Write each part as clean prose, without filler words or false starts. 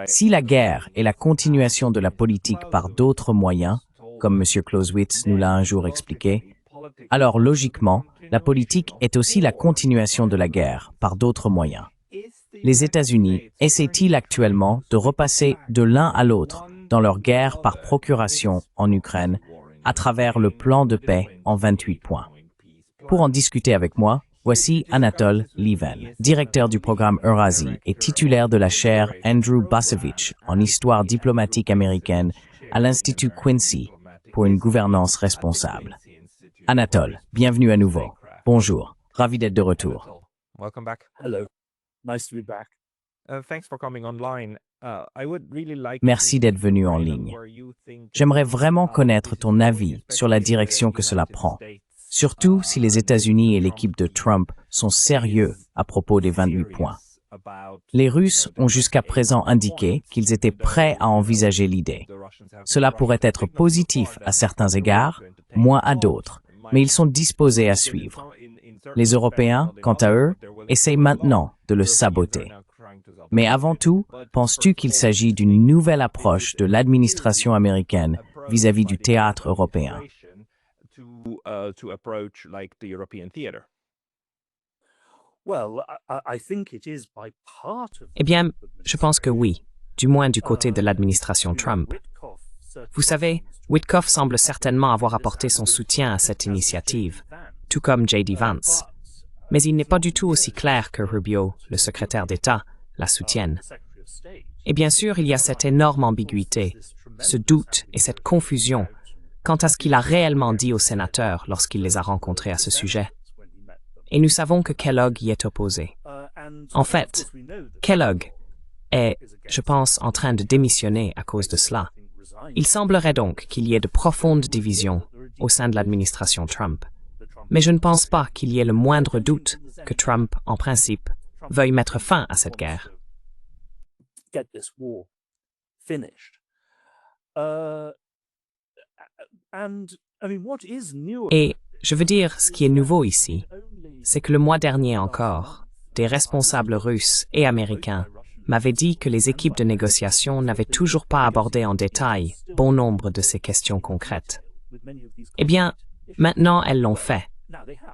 Si la guerre est la continuation de la politique par d'autres moyens, comme M. Clausewitz nous l'a un jour expliqué, alors logiquement, la politique est aussi la continuation de la guerre par d'autres moyens. Les États-Unis essaient-ils actuellement de repasser de l'un à l'autre dans leur guerre par procuration en Ukraine à travers le plan de paix en 28 points? Pour en discuter avec moi, voici Anatol Lieven, directeur du programme Eurasie et titulaire de la chaire Andrew Bacevich en histoire diplomatique américaine à l'Institut Quincy pour une gouvernance responsable. Anatol, bienvenue à nouveau. Bonjour, ravi d'être de retour. Hello, nice to be back. Merci d'être venu en ligne. J'aimerais vraiment connaître ton avis sur la direction que cela prend, surtout si les États-Unis et l'équipe de Trump sont sérieux à propos des 28 points. Les Russes ont jusqu'à présent indiqué qu'ils étaient prêts à envisager l'idée. Cela pourrait être positif à certains égards, moins à d'autres, mais ils sont disposés à suivre. Les Européens, quant à eux, essayent maintenant de le saboter. Mais avant tout, penses-tu qu'il s'agit d'une nouvelle approche de l'administration américaine vis-à-vis du théâtre européen? Eh bien, je pense que oui, du moins du côté de l'administration Trump. Vous savez, Witkoff semble certainement avoir apporté son soutien à cette initiative, tout comme J.D. Vance. Mais il n'est pas du tout aussi clair que Rubio, le secrétaire d'État, la soutienne. Et bien sûr, il y a cette énorme ambiguïté, ce doute et cette confusion quant à ce qu'il a réellement dit aux sénateurs lorsqu'il les a rencontrés à ce sujet. Et nous savons que Kellogg y est opposé. En fait, Kellogg est, je pense, en train de démissionner à cause de cela. Il semblerait donc qu'il y ait de profondes divisions au sein de l'administration Trump. Mais je ne pense pas qu'il y ait le moindre doute que Trump, en principe, veuille mettre fin à cette guerre. Et je veux dire, ce qui est nouveau ici, c'est que le mois dernier encore, des responsables russes et américains m'avaient dit que les équipes de négociation n'avaient toujours pas abordé en détail bon nombre de ces questions concrètes. Eh bien, maintenant elles l'ont fait.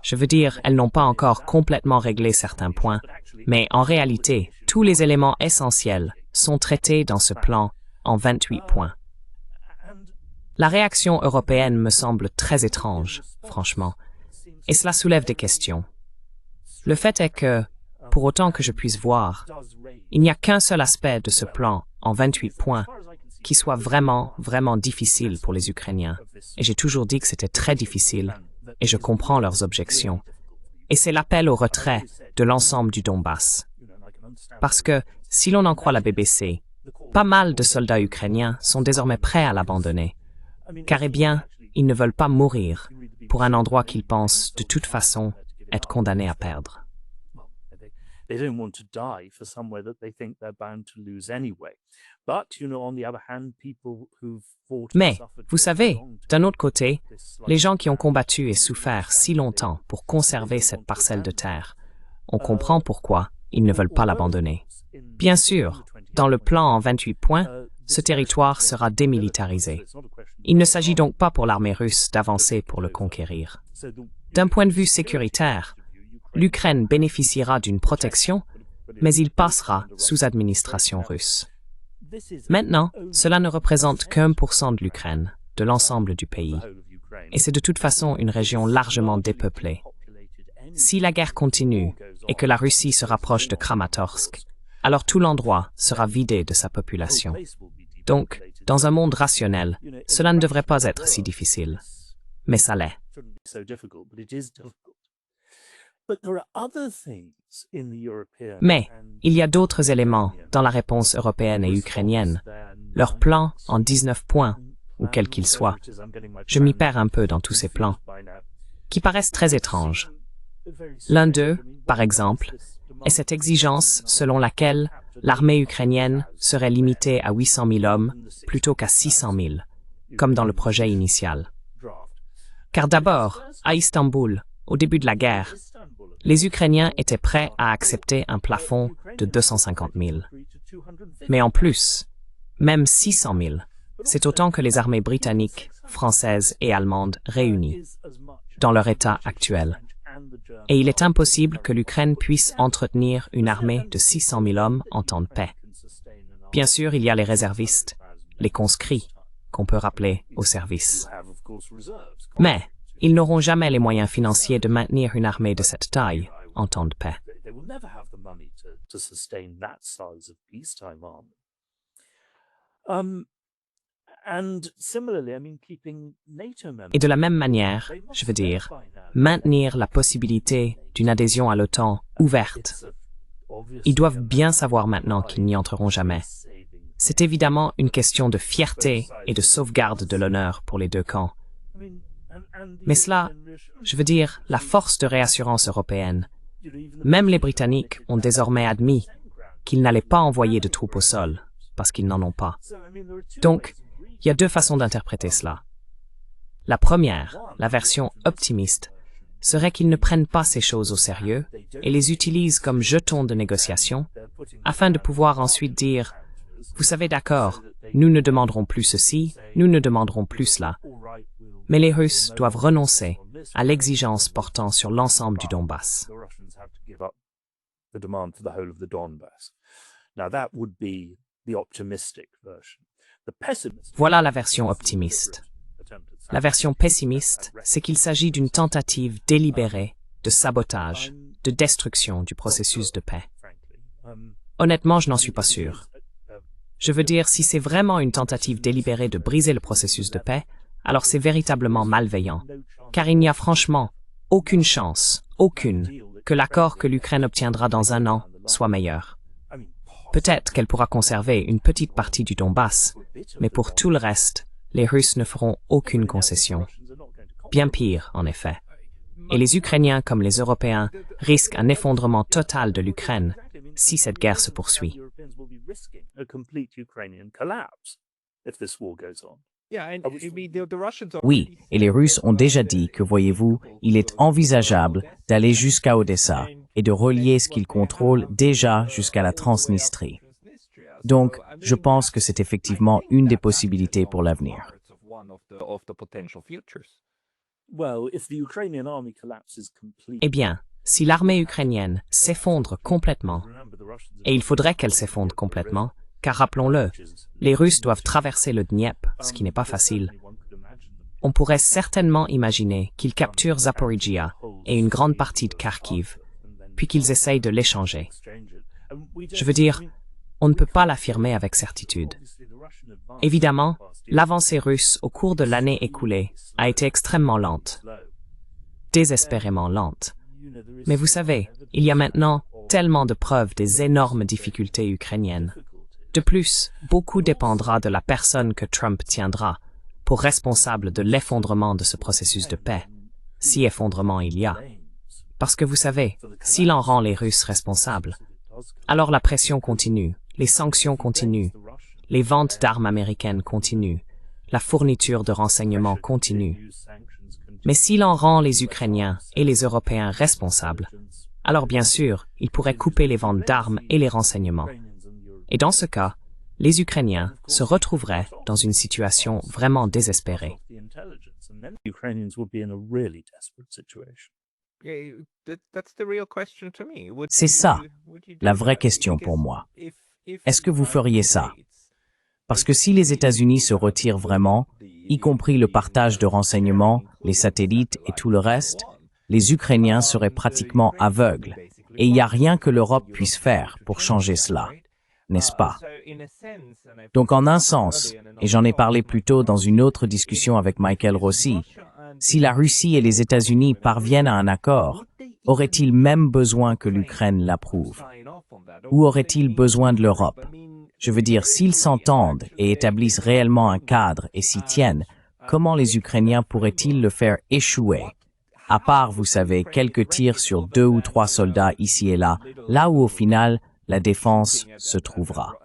Je veux dire, elles n'ont pas encore complètement réglé certains points, mais en réalité, tous les éléments essentiels sont traités dans ce plan en 28 points. La réaction européenne me semble très étrange, franchement, et cela soulève des questions. Le fait est que, pour autant que je puisse voir, il n'y a qu'un seul aspect de ce plan en 28 points qui soit vraiment difficile pour les Ukrainiens, et j'ai toujours dit que c'était très difficile, et je comprends leurs objections. Et c'est l'appel au retrait de l'ensemble du Donbass. Parce que, si l'on en croit la BBC, pas mal de soldats ukrainiens sont désormais prêts à l'abandonner. Car, eh bien, ils ne veulent pas mourir pour un endroit qu'ils pensent, de toute façon, être condamnés à perdre. Mais, vous savez, d'un autre côté, les gens qui ont combattu et souffert si longtemps pour conserver cette parcelle de terre, on comprend pourquoi ils ne veulent pas l'abandonner. Bien sûr, dans le plan en 28 points, ce territoire sera démilitarisé. Il ne s'agit donc pas pour l'armée russe d'avancer pour le conquérir. D'un point de vue sécuritaire, l'Ukraine bénéficiera d'une protection, mais il passera sous administration russe. Maintenant, cela ne représente qu'1% de l'Ukraine, de l'ensemble du pays. Et c'est de toute façon une région largement dépeuplée. Si la guerre continue et que la Russie se rapproche de Kramatorsk, alors tout l'endroit sera vidé de sa population. Donc, dans un monde rationnel, cela ne devrait pas être si difficile. Mais ça l'est. Mais il y a d'autres éléments dans la réponse européenne et ukrainienne. Leur plan en 19 points, ou quel qu'il soit, je m'y perds un peu dans tous ces plans, qui paraissent très étranges. L'un d'eux, par exemple, est cette exigence selon laquelle l'armée ukrainienne serait limitée à 800 000 hommes plutôt qu'à 600 000, comme dans le projet initial. Car d'abord, à Istanbul, au début de la guerre, Les Ukrainiens étaient prêts à accepter un plafond de 250 000. Mais en plus, même 600 000, c'est autant que les armées britanniques, françaises et allemandes réunies dans leur état actuel. Et il est impossible que l'Ukraine puisse entretenir une armée de 600 000 hommes en temps de paix. Bien sûr, il y a les réservistes, les conscrits, qu'on peut rappeler au service. Mais ils n'auront jamais les moyens financiers de maintenir une armée de cette taille en temps de paix. Et de la même manière, je veux dire, maintenir la possibilité d'une adhésion à l'OTAN ouverte. Ils doivent bien savoir maintenant qu'ils n'y entreront jamais. C'est évidemment une question de fierté et de sauvegarde de l'honneur pour les deux camps. Mais cela, je veux dire, la force de réassurance européenne. Même les Britanniques ont désormais admis qu'ils n'allaient pas envoyer de troupes au sol, parce qu'ils n'en ont pas. Donc, il y a deux façons d'interpréter cela. La première, la version optimiste, serait qu'ils ne prennent pas ces choses au sérieux et les utilisent comme jetons de négociation, afin de pouvoir ensuite dire « Vous savez, d'accord, nous ne demanderons plus ceci, nous ne demanderons plus cela. » Mais les Russes doivent renoncer à l'exigence portant sur l'ensemble du Donbass. Voilà la version optimiste. La version pessimiste, c'est qu'il s'agit d'une tentative délibérée de sabotage, de destruction du processus de paix. Honnêtement, je n'en suis pas sûr. Je veux dire, si c'est vraiment une tentative délibérée de briser le processus de paix, alors c'est véritablement malveillant, car il n'y a franchement aucune chance, aucune, que l'accord que l'Ukraine obtiendra dans un an soit meilleur. Peut-être qu'elle pourra conserver une petite partie du Donbass, mais pour tout le reste, les Russes ne feront aucune concession. Bien pire, en effet. Et les Ukrainiens comme les Européens risquent un effondrement total de l'Ukraine si cette guerre se poursuit. Oui, et les Russes ont déjà dit que, voyez-vous, il est envisageable d'aller jusqu'à Odessa et de relier ce qu'ils contrôlent déjà jusqu'à la Transnistrie. Donc, je pense que c'est effectivement une des possibilités pour l'avenir. Eh bien, si l'armée ukrainienne s'effondre complètement, et il faudrait qu'elle s'effondre complètement, car rappelons-le, les Russes doivent traverser le Dniepr, ce qui n'est pas facile. On pourrait certainement imaginer qu'ils capturent Zaporizhia et une grande partie de Kharkiv, puis qu'ils essayent de l'échanger. Je veux dire, on ne peut pas l'affirmer avec certitude. Évidemment, l'avancée russe au cours de l'année écoulée a été extrêmement lente, désespérément lente. Mais vous savez, il y a maintenant tellement de preuves des énormes difficultés ukrainiennes. De plus, beaucoup dépendra de la personne que Trump tiendra pour responsable de l'effondrement de ce processus de paix, si effondrement il y a. Parce que vous savez, s'il en rend les Russes responsables, alors la pression continue, les sanctions continuent, les ventes d'armes américaines continuent, la fourniture de renseignements continue. Mais s'il en rend les Ukrainiens et les Européens responsables, alors bien sûr, il pourrait couper les ventes d'armes et les renseignements. Et dans ce cas, les Ukrainiens se retrouveraient dans une situation vraiment désespérée. C'est ça, la vraie question pour moi. Est-ce que vous feriez ça? Parce que si les États-Unis se retirent vraiment, y compris le partage de renseignements, les satellites et tout le reste, les Ukrainiens seraient pratiquement aveugles, et il n'y a rien que l'Europe puisse faire pour changer cela, n'est-ce pas? Donc en un sens, et j'en ai parlé plus tôt dans une autre discussion avec Michael Rossi, si la Russie et les États-Unis parviennent à un accord, auraient-ils même besoin que l'Ukraine l'approuve? Ou auraient-ils besoin de l'Europe? Je veux dire, s'ils s'entendent et établissent réellement un cadre et s'y tiennent, comment les Ukrainiens pourraient-ils le faire échouer? À part, vous savez, quelques tirs sur 2 ou 3 soldats ici et là, là où au final, la défense se trouvera.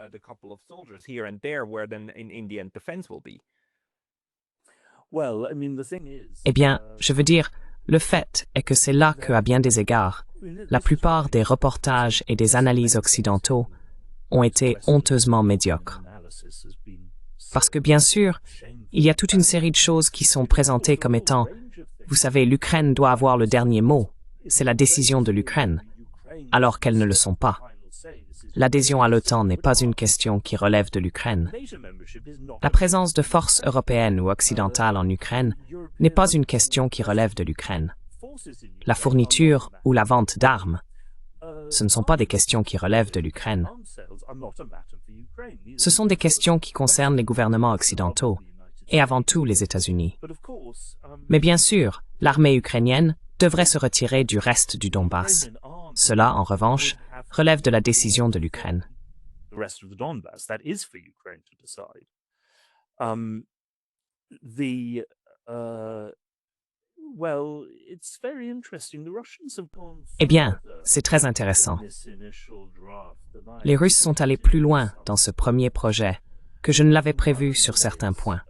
Eh bien, je veux dire, le fait est que c'est là qu'à bien des égards, la plupart des reportages et des analyses occidentaux ont été honteusement médiocres. Parce que bien sûr, il y a toute une série de choses qui sont présentées comme étant, vous savez, l'Ukraine doit avoir le dernier mot, c'est la décision de l'Ukraine, alors qu'elles ne le sont pas. L'adhésion à l'OTAN n'est pas une question qui relève de l'Ukraine. La présence de forces européennes ou occidentales en Ukraine n'est pas une question qui relève de l'Ukraine. La fourniture ou la vente d'armes, ce ne sont pas des questions qui relèvent de l'Ukraine. Ce sont des questions qui concernent les gouvernements occidentaux, et avant tout les États-Unis. Mais bien sûr, l'armée ukrainienne devrait se retirer du reste du Donbass. Cela, en revanche, relève de la décision de l'Ukraine. Eh bien, c'est très intéressant. Les Russes sont allés plus loin dans ce premier projet que je ne l'avais prévu sur certains points.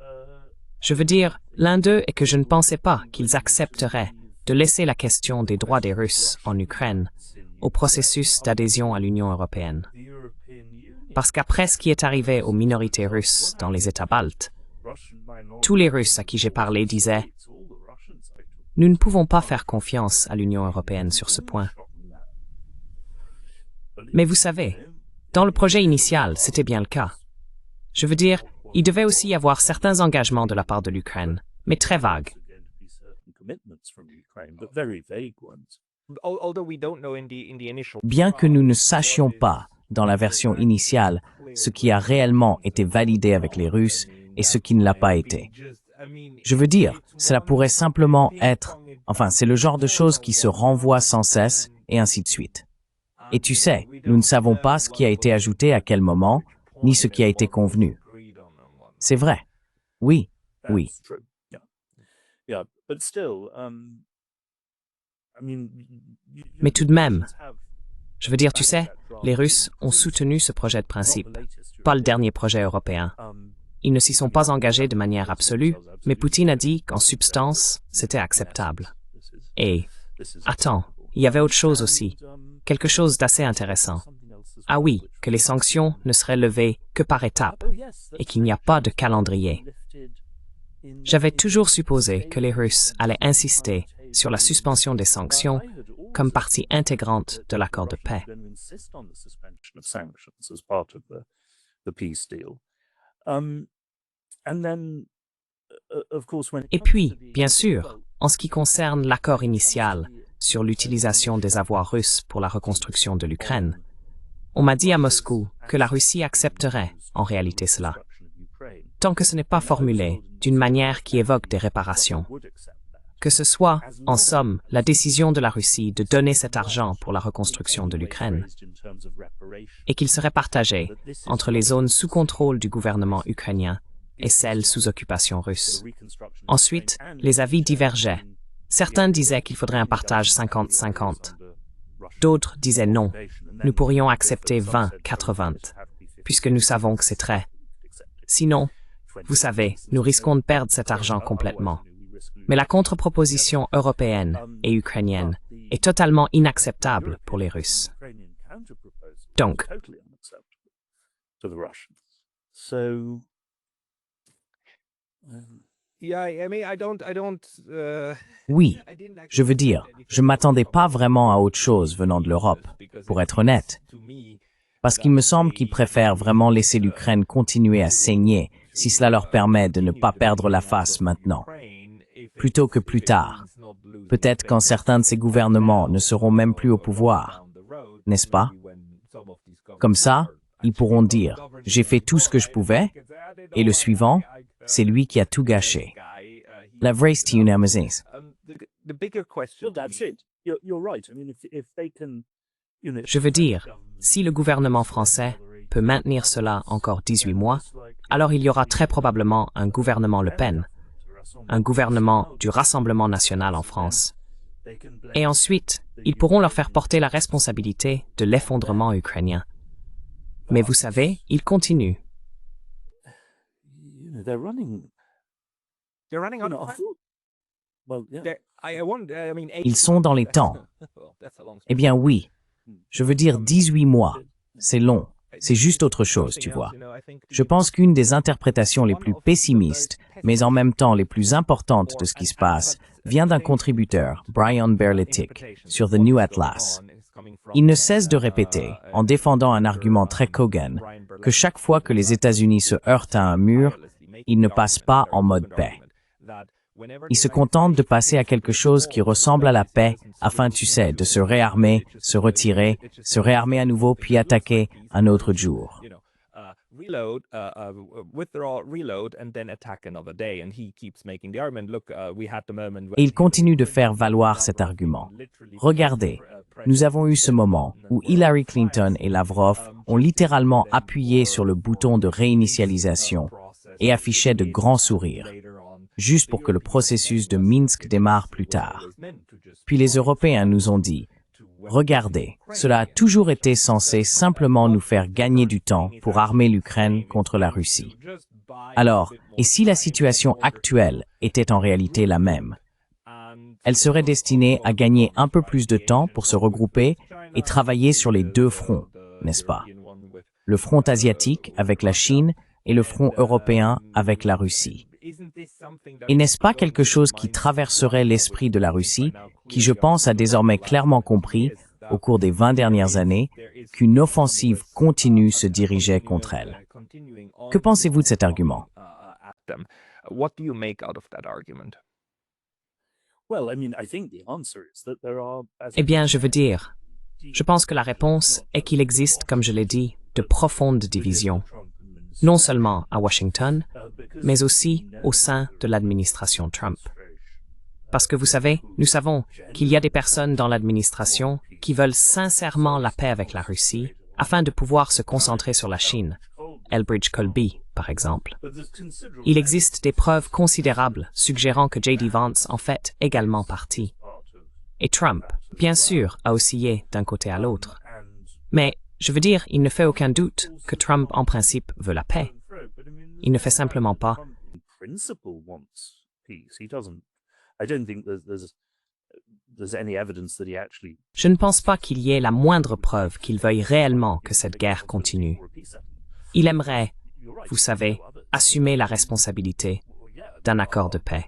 Je veux dire, l'un d'eux est que je ne pensais pas qu'ils accepteraient de laisser la question des droits des Russes en Ukraine au processus d'adhésion à l'Union européenne. Parce qu'après ce qui est arrivé aux minorités russes dans les États baltes, tous les Russes à qui j'ai parlé disaient « Nous ne pouvons pas faire confiance à l'Union européenne sur ce point. » Mais vous savez, dans le projet initial, c'était bien le cas. Je veux dire, il devait aussi y avoir certains engagements de la part de l'Ukraine, mais très vagues. Bien que nous ne sachions pas, dans la version initiale, ce qui a réellement été validé avec les Russes et ce qui ne l'a pas été. Je veux dire, cela pourrait simplement être, enfin, c'est le genre de choses qui se renvoient sans cesse, et ainsi de suite. Et tu sais, nous ne savons pas ce qui a été ajouté à quel moment, ni ce qui a été convenu. C'est vrai. Oui, oui. Mais tout de même, je veux dire, tu sais, les Russes ont soutenu ce projet de principe, pas le dernier projet européen. Ils ne s'y sont pas engagés de manière absolue, mais Poutine a dit qu'en substance, c'était acceptable. Et, attends, il y avait autre chose aussi, quelque chose d'assez intéressant. Ah oui, que les sanctions ne seraient levées que par étapes, et qu'il n'y a pas de calendrier. J'avais toujours supposé que les Russes allaient insister sur la suspension des sanctions comme partie intégrante de l'accord de paix. Et puis, bien sûr, en ce qui concerne l'accord initial sur l'utilisation des avoirs russes pour la reconstruction de l'Ukraine, on m'a dit à Moscou que la Russie accepterait en réalité cela, tant que ce n'est pas formulé d'une manière qui évoque des réparations. Que ce soit, en somme, la décision de la Russie de donner cet argent pour la reconstruction de l'Ukraine, et qu'il serait partagé entre les zones sous contrôle du gouvernement ukrainien et celles sous occupation russe. Ensuite, les avis divergeaient. Certains disaient qu'il faudrait un partage 50-50. D'autres disaient non, nous pourrions accepter 20-80, puisque nous savons que c'est très. Sinon, vous savez, nous risquons de perdre cet argent complètement. Mais la contre-proposition européenne et ukrainienne est totalement inacceptable pour les Russes. Donc, oui, je veux dire, je ne m'attendais pas vraiment à autre chose venant de l'Europe, pour être honnête. Parce qu'il me semble qu'ils préfèrent vraiment laisser l'Ukraine continuer à saigner si cela leur permet de ne pas perdre la face maintenant, plutôt que plus tard. Peut-être quand certains de ces gouvernements ne seront même plus au pouvoir, n'est-ce pas? Comme ça, ils pourront dire « j'ai fait tout ce que je pouvais » et le suivant, c'est lui qui a tout gâché. La vraie Amazing. Je veux dire, si le gouvernement français peut maintenir cela encore 18 mois, alors il y aura très probablement un gouvernement Le Pen, un gouvernement du Rassemblement national en France. Et ensuite, ils pourront leur faire porter la responsabilité de l'effondrement ukrainien. Mais vous savez, ils continuent. Ils sont dans les temps. Eh bien oui, je veux dire 18 mois. C'est long. C'est juste autre chose, tu vois. Je pense qu'une des interprétations les plus pessimistes, mais en même temps les plus importantes de ce qui se passe, vient d'un contributeur, Brian Berletic, sur The New Atlas. Il ne cesse de répéter, en défendant un argument très Kogan, que chaque fois que les États-Unis se heurtent à un mur, ils ne passent pas en mode paix. Ils se contentent de passer à quelque chose qui ressemble à la paix, afin, tu sais, de se réarmer, se retirer, se réarmer à nouveau, puis attaquer un autre jour. Et il continue de faire valoir cet argument. Regardez, nous avons eu ce moment où Hillary Clinton et Lavrov ont littéralement appuyé sur le bouton de réinitialisation et affichaient de grands sourires, juste pour que le processus de Minsk démarre plus tard. Puis les Européens nous ont dit, regardez, cela a toujours été censé simplement nous faire gagner du temps pour armer l'Ukraine contre la Russie. Alors, et si la situation actuelle était en réalité la même? Elle serait destinée à gagner un peu plus de temps pour se regrouper et travailler sur les deux fronts, n'est-ce pas? Le front asiatique avec la Chine et le front européen avec la Russie. Et n'est-ce pas quelque chose qui traverserait l'esprit de la Russie, qui je pense a désormais clairement compris, au cours des 20 dernières années, qu'une offensive continue se dirigeait contre elle? Que pensez-vous de cet argument? Eh bien, je veux dire, je pense que la réponse est qu'il existe, comme je l'ai dit, de profondes divisions, non seulement à Washington, mais aussi au sein de l'administration Trump. Parce que vous savez, nous savons qu'il y a des personnes dans l'administration qui veulent sincèrement la paix avec la Russie afin de pouvoir se concentrer sur la Chine, Elbridge Colby, par exemple. Il existe des preuves considérables suggérant que J.D. Vance en fait également partie. Et Trump, bien sûr, a oscillé d'un côté à l'autre. Mais, je veux dire, il ne fait aucun doute que Trump, en principe, veut la paix. Il ne fait simplement pas. Je ne pense pas qu'il y ait la moindre preuve qu'il veuille réellement que cette guerre continue. Il aimerait, vous savez, assumer la responsabilité d'un accord de paix.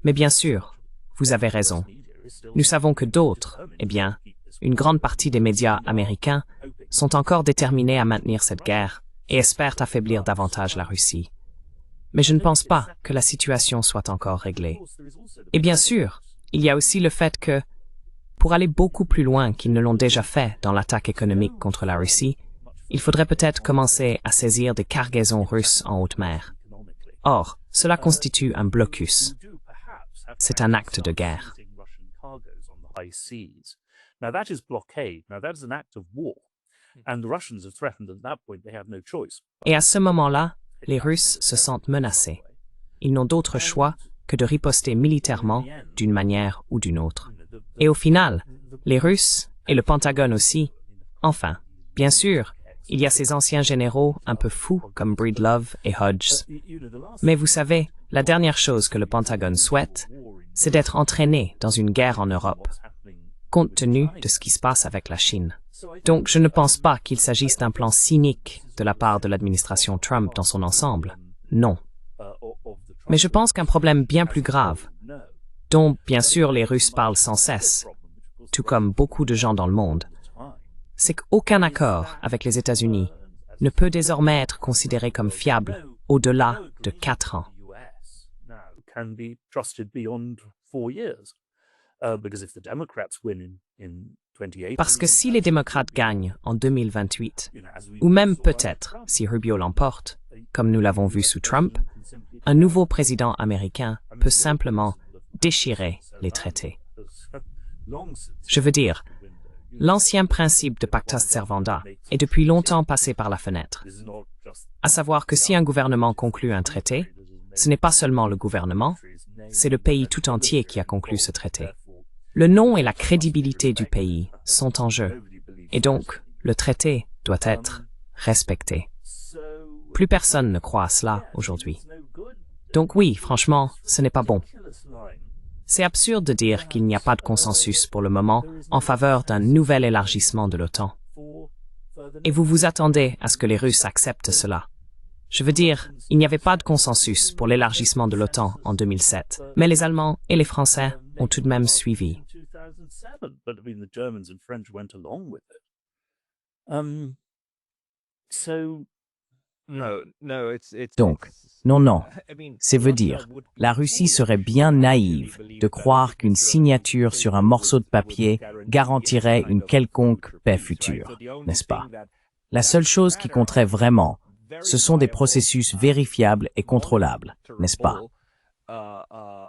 Mais bien sûr, vous avez raison. Nous savons que d'autres, eh bien, une grande partie des médias américains sont encore déterminés à maintenir cette guerre et espèrent affaiblir davantage la Russie. Mais je ne pense pas que la situation soit encore réglée. Et bien sûr, il y a aussi le fait que, pour aller beaucoup plus loin qu'ils ne l'ont déjà fait dans l'attaque économique contre la Russie, il faudrait peut-être commencer à saisir des cargaisons russes en haute mer. Or, cela constitue un blocus. C'est un acte de guerre. Et à ce moment-là, les Russes se sentent menacés. Ils n'ont d'autre choix que de riposter militairement d'une manière ou d'une autre. Et au final, les Russes, et le Pentagone aussi, enfin, bien sûr, il y a ces anciens généraux un peu fous comme Breedlove et Hodges. Mais vous savez, la dernière chose que le Pentagone souhaite, c'est d'être entraîné dans une guerre en Europe, compte tenu de ce qui se passe avec la Chine. Donc, je ne pense pas qu'il s'agisse d'un plan cynique de la part de l'administration Trump dans son ensemble. Non. Mais je pense qu'un problème bien plus grave, dont bien sûr les Russes parlent sans cesse, tout comme beaucoup de gens dans le monde, c'est qu'aucun accord avec les États-Unis ne peut désormais être considéré comme fiable au-delà de 4 ans. Parce que si les démocrates gagnent en 2028, ou même peut-être si Rubio l'emporte, comme nous l'avons vu sous Trump, un nouveau président américain peut simplement déchirer les traités. Je veux dire, l'ancien principe de pacta servanda est depuis longtemps passé par la fenêtre. À savoir que si un gouvernement conclut un traité, ce n'est pas seulement le gouvernement, c'est le pays tout entier qui a conclu ce traité. Le nom et la crédibilité du pays sont en jeu, et donc le traité doit être respecté. Plus personne ne croit à cela aujourd'hui. Donc oui, franchement, ce n'est pas bon. C'est absurde de dire qu'il n'y a pas de consensus pour le moment en faveur d'un nouvel élargissement de l'OTAN. Et vous vous attendez à ce que les Russes acceptent cela. Je veux dire, il n'y avait pas de consensus pour l'élargissement de l'OTAN en 2007, mais les Allemands et les Français ont tout de même suivi. Donc, non, c'est veut dire, la Russie serait bien naïve de croire qu'une signature sur un morceau de papier garantirait une quelconque paix future, n'est-ce pas? La seule chose qui compterait vraiment, ce sont des processus vérifiables et contrôlables, n'est-ce pas?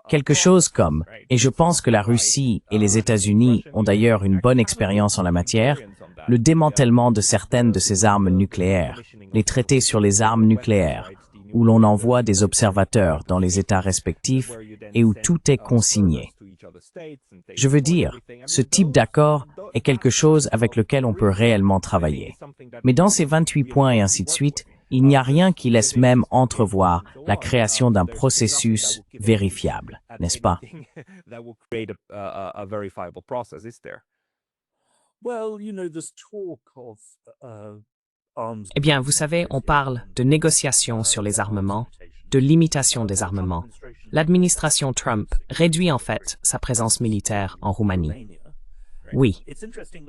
Quelque chose comme, et je pense que la Russie et les États-Unis ont d'ailleurs une bonne expérience en la matière, le démantèlement de certaines de ces armes nucléaires, les traités sur les armes nucléaires, où l'on envoie des observateurs dans les États respectifs et où tout est consigné. Je veux dire, ce type d'accord est quelque chose avec lequel on peut réellement travailler. Mais dans ces 28 points et ainsi de suite, il n'y a rien qui laisse même entrevoir la création d'un processus vérifiable, n'est-ce pas? Eh bien, vous savez, on parle de négociations sur les armements, de limitation des armements. L'administration Trump réduit en fait sa présence militaire en Roumanie. Oui,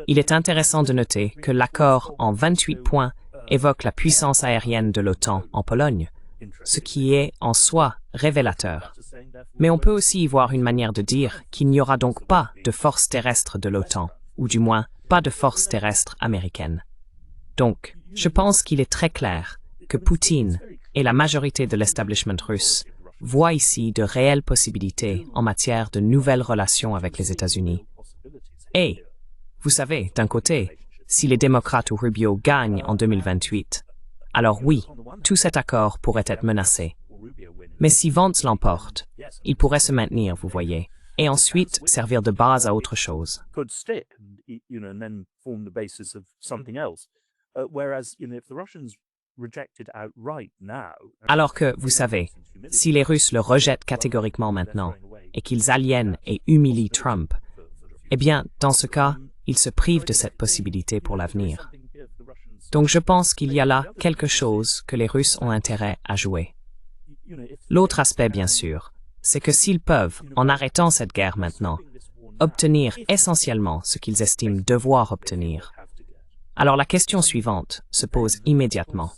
il est intéressant de noter que l'accord en 28 points évoque la puissance aérienne de l'OTAN en Pologne, ce qui est en soi révélateur. Mais on peut aussi y voir une manière de dire qu'il n'y aura donc pas de force terrestre de l'OTAN, ou du moins pas de force terrestre américaine. Donc, je pense qu'il est très clair que Poutine et la majorité de l'establishment russe voient ici de réelles possibilités en matière de nouvelles relations avec les États-Unis. Et, vous savez, d'un côté, si les démocrates ou Rubio gagnent en 2028, alors oui, tout cet accord pourrait être menacé. Mais si Vance l'emporte, il pourrait se maintenir, vous voyez, et ensuite servir de base à autre chose. Alors que, vous savez, si les Russes le rejettent catégoriquement maintenant, et qu'ils aliènent et humilient Trump, eh bien, dans ce cas, ils se privent de cette possibilité pour l'avenir. Donc je pense qu'il y a là quelque chose que les Russes ont intérêt à jouer. L'autre aspect, bien sûr, c'est que s'ils peuvent, en arrêtant cette guerre maintenant, obtenir essentiellement ce qu'ils estiment devoir obtenir, alors la question suivante se pose immédiatement.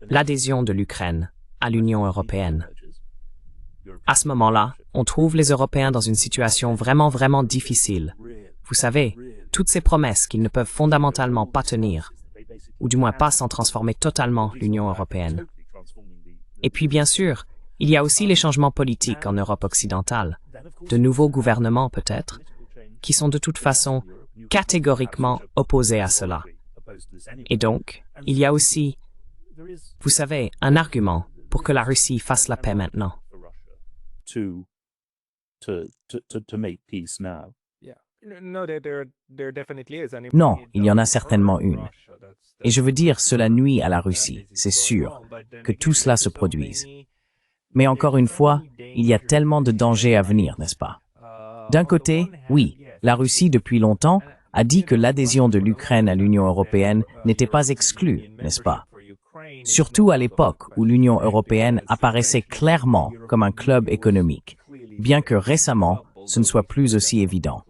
L'adhésion de l'Ukraine à l'Union européenne. À ce moment-là, on trouve les Européens dans une situation vraiment difficile. Vous savez, toutes ces promesses qu'ils ne peuvent fondamentalement pas tenir, ou du moins pas sans transformer totalement l'Union européenne. Et puis bien sûr, il y a aussi les changements politiques en Europe occidentale, de nouveaux gouvernements peut-être, qui sont de toute façon catégoriquement opposés à cela. Et donc, il y a aussi, vous savez, un argument pour que la Russie fasse la paix maintenant. Non, il y en a certainement une. Et je veux dire, cela nuit à la Russie, c'est sûr, que tout cela se produise. Mais encore une fois, il y a tellement de dangers à venir, n'est-ce pas? D'un côté, oui, la Russie depuis longtemps a dit que l'adhésion de l'Ukraine à l'Union européenne n'était pas exclue, n'est-ce pas? Surtout à l'époque où l'Union européenne apparaissait clairement comme un club économique, bien que récemment, ce ne soit plus aussi évident.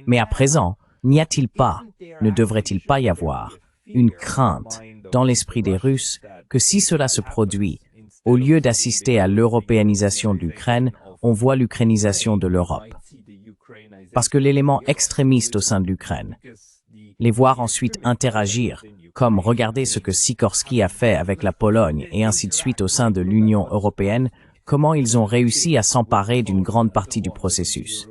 Mais à présent, n'y a-t-il pas, ne devrait-il pas y avoir, une crainte dans l'esprit des Russes que si cela se produit, au lieu d'assister à l'européanisation de l'Ukraine, on voit l'ukrainisation de l'Europe? Parce que l'élément extrémiste au sein de l'Ukraine, les voir ensuite interagir, comme regardez ce que Sikorski a fait avec la Pologne et ainsi de suite au sein de l'Union européenne, comment ils ont réussi à s'emparer d'une grande partie du processus.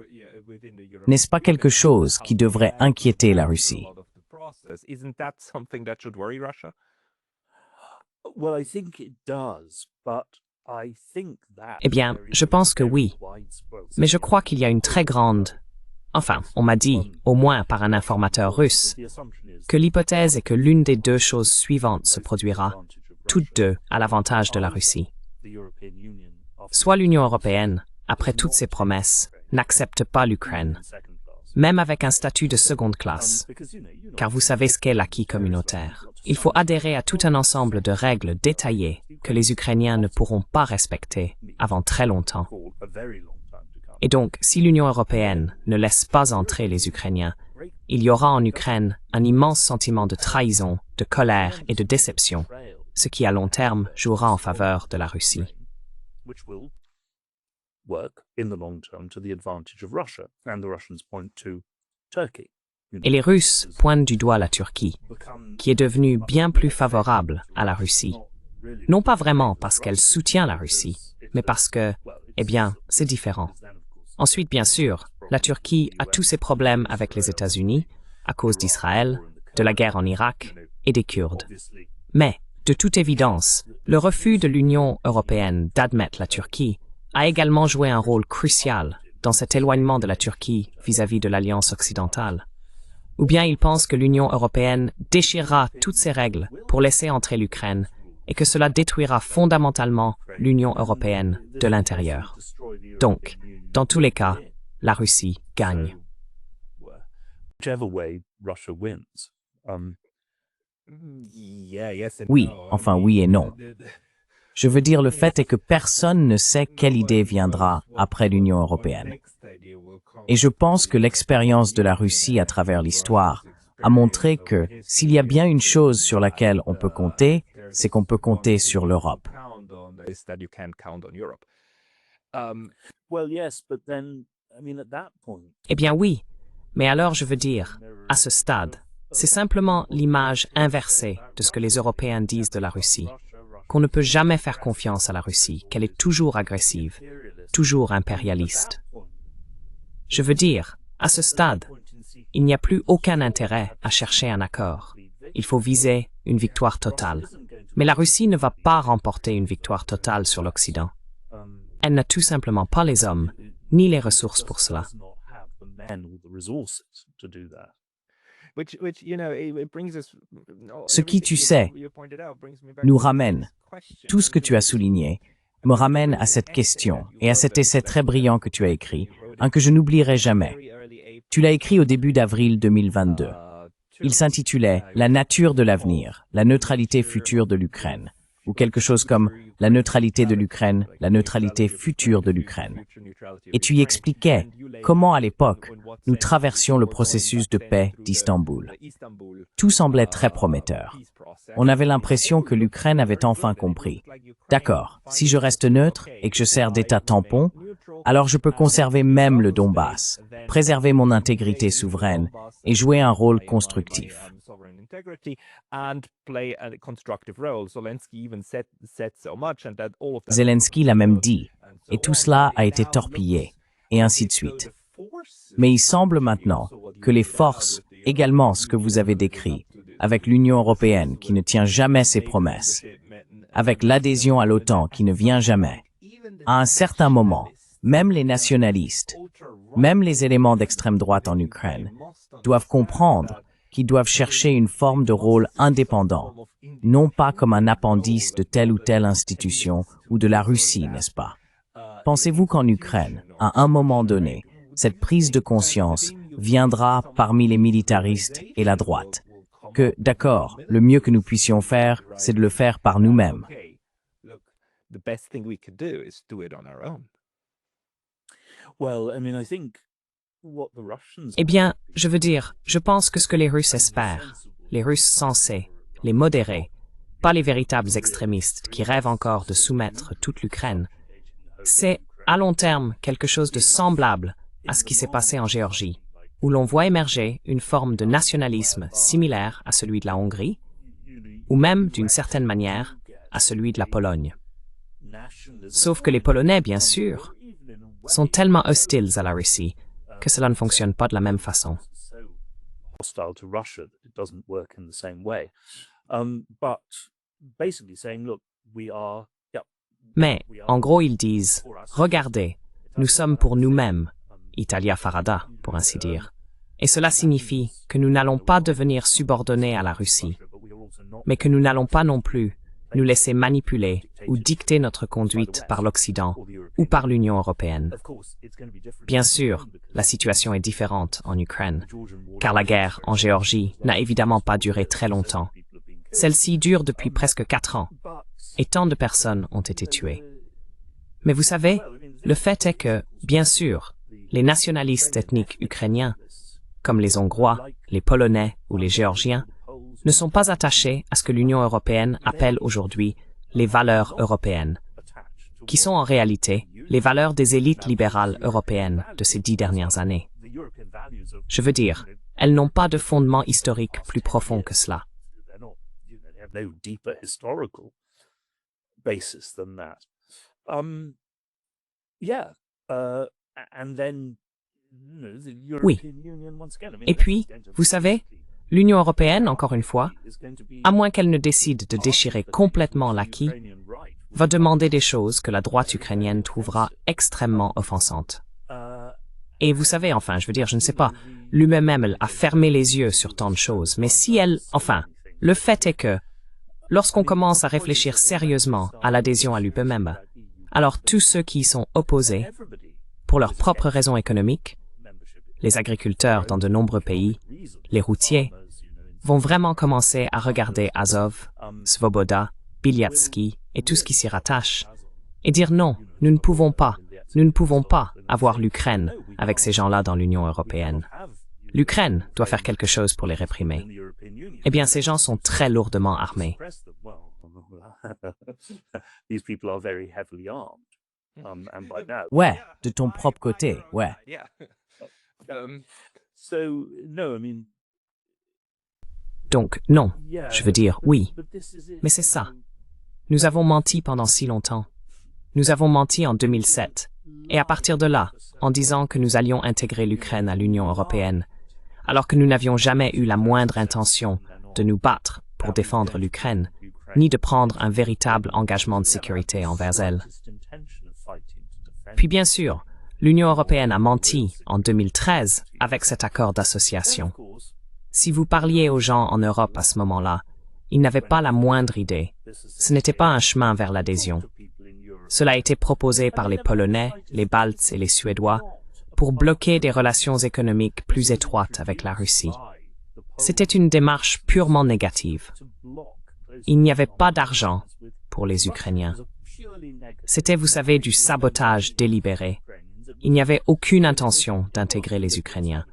N'est-ce pas quelque chose qui devrait inquiéter la Russie? Eh bien, je pense que oui. Mais je crois qu'il y a une très grande... Enfin, on m'a dit, au moins par un informateur russe, que l'hypothèse est que l'une des deux choses suivantes se produira, toutes deux à l'avantage de la Russie. Soit l'Union européenne, après toutes ces promesses, n'accepte pas l'Ukraine, même avec un statut de seconde classe, car vous savez ce qu'est l'acquis communautaire. Il faut adhérer à tout un ensemble de règles détaillées que les Ukrainiens ne pourront pas respecter avant très longtemps. Et donc, si l'Union européenne ne laisse pas entrer les Ukrainiens, il y aura en Ukraine un immense sentiment de trahison, de colère et de déception, ce qui à long terme jouera en faveur de la Russie. Et les Russes pointent du doigt la Turquie, qui est devenue bien plus favorable à la Russie. Non pas vraiment parce qu'elle soutient la Russie, mais parce que, eh bien, c'est différent. Ensuite, bien sûr, la Turquie a tous ses problèmes avec les États-Unis, à cause d'Israël, de la guerre en Irak et des Kurdes. Mais, de toute évidence, le refus de l'Union européenne d'admettre la Turquie a également joué un rôle crucial dans cet éloignement de la Turquie vis-à-vis de l'Alliance occidentale. Ou bien ils pensent que l'Union européenne déchirera toutes ses règles pour laisser entrer l'Ukraine et que cela détruira fondamentalement l'Union européenne de l'intérieur. Donc, dans tous les cas, la Russie gagne. Oui, enfin oui et non. Je veux dire, le fait est que personne ne sait quelle idée viendra après l'Union européenne. Et je pense que l'expérience de la Russie à travers l'histoire a montré que s'il y a bien une chose sur laquelle on peut compter, c'est qu'on peut compter sur l'Europe. Eh bien oui, mais alors je veux dire, à ce stade, c'est simplement l'image inversée de ce que les Européens disent de la Russie, qu'on ne peut jamais faire confiance à la Russie, qu'elle est toujours agressive, toujours impérialiste. Je veux dire, à ce stade, il n'y a plus aucun intérêt à chercher un accord. Il faut viser une victoire totale. Mais la Russie ne va pas remporter une victoire totale sur l'Occident. Elle n'a tout simplement pas les hommes, ni les ressources pour cela. Ce qui, tu sais, nous ramène, tout ce que tu as souligné, me ramène à cette question et à cet essai très brillant que tu as écrit, un que je n'oublierai jamais. Tu l'as écrit au début d'avril 2022. Il s'intitulait « La nature de l'avenir, la neutralité future de l'Ukraine » ou quelque chose comme « La neutralité de l'Ukraine, la neutralité future de l'Ukraine ». Et tu y expliquais comment, à l'époque, nous traversions le processus de paix d'Istanbul. Tout semblait très prometteur. On avait l'impression que l'Ukraine avait enfin compris. D'accord, si je reste neutre et que je sers d'État tampon, alors je peux conserver même le Donbass, préserver mon intégrité souveraine et jouer un rôle constructif. Zelensky l'a même dit, et tout cela a été torpillé, et ainsi de suite. Mais il semble maintenant que les forces, également ce que vous avez décrit, avec l'Union européenne qui ne tient jamais ses promesses, avec l'adhésion à l'OTAN qui ne vient jamais, à un certain moment, même les nationalistes, même les éléments d'extrême droite en Ukraine, doivent comprendre qu'ils doivent chercher une forme de rôle indépendant, non pas comme un appendice de telle ou telle institution ou de la Russie, n'est-ce pas? Pensez-vous qu'en Ukraine, à un moment donné, cette prise de conscience viendra parmi les militaristes et la droite? Que, d'accord, le mieux que nous puissions faire, c'est de le faire par nous-mêmes. Eh bien, je veux dire, je pense que ce que les Russes espèrent, les Russes sensés, les modérés, pas les véritables extrémistes qui rêvent encore de soumettre toute l'Ukraine, c'est, à long terme, quelque chose de semblable à ce qui s'est passé en Géorgie, où l'on voit émerger une forme de nationalisme similaire à celui de la Hongrie, ou même, d'une certaine manière, à celui de la Pologne. Sauf que les Polonais, bien sûr, sont tellement hostiles à la Russie que cela ne fonctionne pas de la même façon. Mais, en gros, ils disent, regardez, nous sommes pour nous-mêmes, Italia Farada, pour ainsi dire. Et cela signifie que nous n'allons pas devenir subordonnés à la Russie, mais que nous n'allons pas non plus nous laisser manipuler ou dicter notre conduite par l'Occident ou par l'Union européenne. Bien sûr, la situation est différente en Ukraine, car la guerre en Géorgie n'a évidemment pas duré très longtemps. Celle-ci dure depuis presque 4 ans, et tant de personnes ont été tuées. Mais vous savez, le fait est que, bien sûr, les nationalistes ethniques ukrainiens, comme les Hongrois, les Polonais ou les Géorgiens, ne sont pas attachés à ce que l'Union européenne appelle aujourd'hui les valeurs européennes, qui sont en réalité les valeurs des élites libérales européennes de ces 10 dernières années. Je veux dire, elles n'ont pas de fondement historique plus profond que cela. Oui. Et puis, vous savez, l'Union européenne, encore une fois, à moins qu'elle ne décide de déchirer complètement l'acquis, va demander des choses que la droite ukrainienne trouvera extrêmement offensantes. Et vous savez, enfin, je veux dire, je ne sais pas, l'UMM a fermé les yeux sur tant de choses, mais si elle, enfin, le fait est que, lorsqu'on commence à réfléchir sérieusement à l'adhésion à l'UMM, alors tous ceux qui y sont opposés, pour leurs propres raisons économiques, les agriculteurs dans de nombreux pays, les routiers, vont vraiment commencer à regarder Azov, Svoboda, Bialyatsky et tout ce qui s'y rattache, et dire non, nous ne pouvons pas avoir l'Ukraine avec ces gens-là dans l'Union européenne. L'Ukraine doit faire quelque chose pour les réprimer. Eh bien, ces gens sont très lourdement armés. Ouais, de ton propre côté, ouais. Donc, non, je veux dire oui. Mais c'est ça. Nous avons menti pendant si longtemps. Nous avons menti en 2007. Et à partir de là, en disant que nous allions intégrer l'Ukraine à l'Union européenne, alors que nous n'avions jamais eu la moindre intention de nous battre pour défendre l'Ukraine, ni de prendre un véritable engagement de sécurité envers elle. Puis bien sûr, l'Union européenne a menti en 2013 avec cet accord d'association. Si vous parliez aux gens en Europe à ce moment-là, ils n'avaient pas la moindre idée. Ce n'était pas un chemin vers l'adhésion. Cela a été proposé par les Polonais, les Baltes et les Suédois pour bloquer des relations économiques plus étroites avec la Russie. C'était une démarche purement négative. Il n'y avait pas d'argent pour les Ukrainiens. C'était, vous savez, du sabotage délibéré. Il n'y avait aucune intention d'intégrer les Ukrainiens.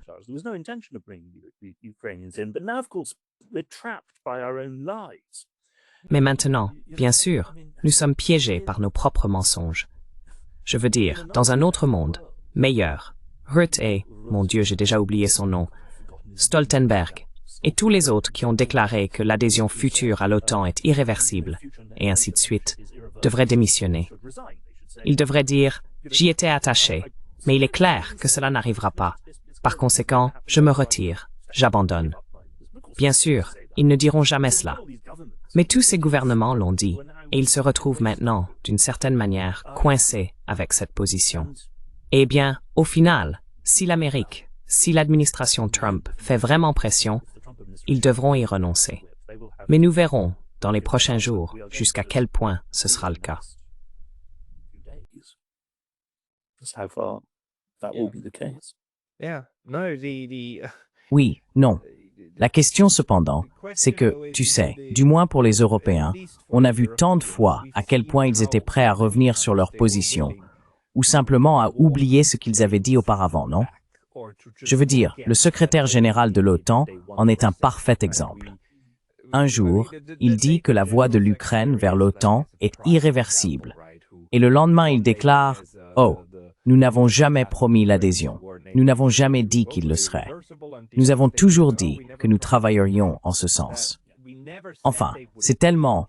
Mais maintenant, bien sûr, nous sommes piégés par nos propres mensonges. Je veux dire, dans un autre monde, meilleur, Rutte et, mon Dieu, j'ai déjà oublié son nom, Stoltenberg, et tous les autres qui ont déclaré que l'adhésion future à l'OTAN est irréversible, et ainsi de suite, devraient démissionner. Ils devraient dire « J'y étais attaché, mais il est clair que cela n'arrivera pas. Par conséquent, je me retire, j'abandonne. » Bien sûr, ils ne diront jamais cela. Mais tous ces gouvernements l'ont dit, et ils se retrouvent maintenant, d'une certaine manière, coincés avec cette position. Eh bien, au final, si l'Amérique, si l'administration Trump fait vraiment pression, ils devront y renoncer. Mais nous verrons, dans les prochains jours, jusqu'à quel point ce sera le cas. Oui, non. La question cependant, c'est que, tu sais, du moins pour les Européens, on a vu tant de fois à quel point ils étaient prêts à revenir sur leur position, ou simplement à oublier ce qu'ils avaient dit auparavant, non? Je veux dire, le secrétaire général de l'OTAN en est un parfait exemple. Un jour, il dit que la voie de l'Ukraine vers l'OTAN est irréversible. Et le lendemain, il déclare « Oh, nous n'avons jamais promis l'adhésion. Nous n'avons jamais dit qu'il le serait. Nous avons toujours dit que nous travaillerions en ce sens. » Enfin, c'est tellement...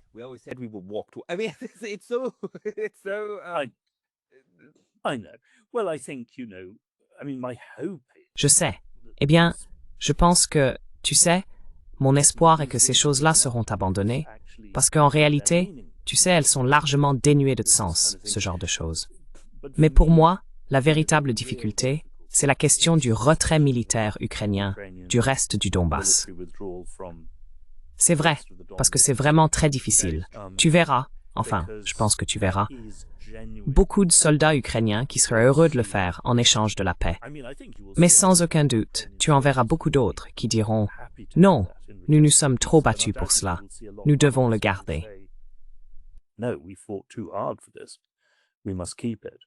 Je sais. Eh bien, je pense que, tu sais, mon espoir est que ces choses-là seront abandonnées, parce qu'en réalité, tu sais, elles sont largement dénuées de sens, ce genre de choses. Mais pour moi, la véritable difficulté, c'est la question du retrait militaire ukrainien du reste du Donbass. C'est vrai, parce que c'est vraiment très difficile. Tu verras, enfin, je pense que tu verras, beaucoup de soldats ukrainiens qui seraient heureux de le faire en échange de la paix. Mais sans aucun doute, tu en verras beaucoup d'autres qui diront « Non, nous nous sommes trop battus pour cela. Nous devons le garder. » No, we fought too hard for this. We must keep it.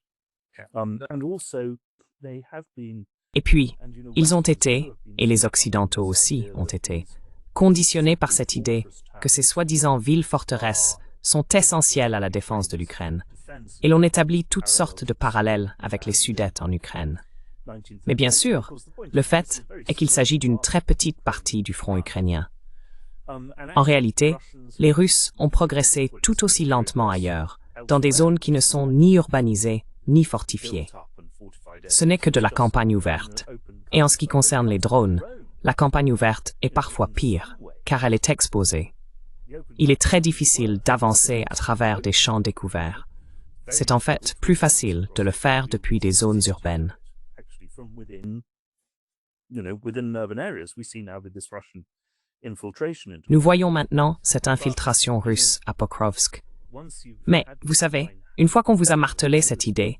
And also, they have been. Et puis, ils ont été, et les Occidentaux aussi ont été, conditionnés par cette idée que ces soi-disant villes-forteresses sont essentielles à la défense de l'Ukraine. Et l'on établit toutes sortes de parallèles avec les Sudètes en Ukraine. Mais bien sûr, le fait est qu'il s'agit d'une très petite partie du front ukrainien. En réalité, les Russes ont progressé tout aussi lentement ailleurs, dans des zones qui ne sont ni urbanisées ni fortifiées. Ce n'est que de la campagne ouverte. Et en ce qui concerne les drones, la campagne ouverte est parfois pire, car elle est exposée. Il est très difficile d'avancer à travers des champs découverts. C'est en fait plus facile de le faire depuis des zones urbaines. Nous voyons maintenant cette infiltration russe à Pokrovsk. Mais, vous savez, une fois qu'on vous a martelé cette idée,